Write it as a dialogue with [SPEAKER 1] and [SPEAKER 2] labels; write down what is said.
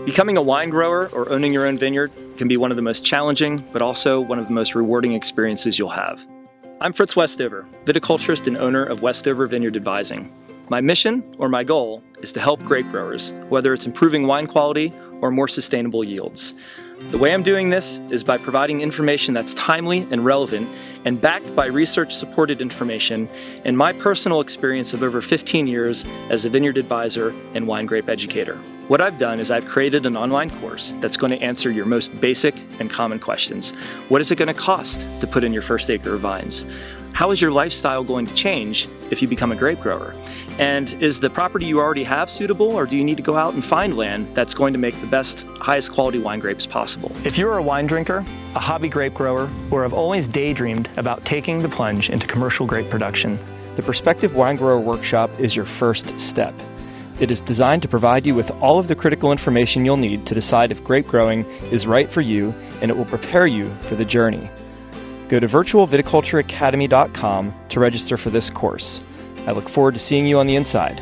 [SPEAKER 1] Becoming a wine grower or owning your own vineyard can be one of the most challenging, but also one of the most rewarding experiences you'll have. I'm Fritz Westover, viticulturist and owner of Westover Vineyard Advising. My mission, or my goal, is to help grape growers, whether it's improving wine quality or more sustainable yields. The way I'm doing this is by providing information that's timely and relevant and backed by research-supported information and my personal experience of over 15 years as a vineyard advisor and wine grape educator. What I've done is I've created an online course that's going to answer your most basic and common questions. What is it going to cost to put in your first acre of vines? How is your lifestyle going to change if you become a grape grower? And is the property you already have suitable, or do you need to go out and find land that's going to make the best, highest quality wine grapes possible? If you're a wine drinker, a hobby grape grower, or have always daydreamed about taking the plunge into commercial grape production,
[SPEAKER 2] the Prospective Wine Grower Workshop is your first step. It is designed to provide you with all of the critical information you'll need to decide if grape growing is right for you, and it will prepare you for the journey. Go to virtualviticultureacademy.com to register for this course. I look forward to seeing you on the inside.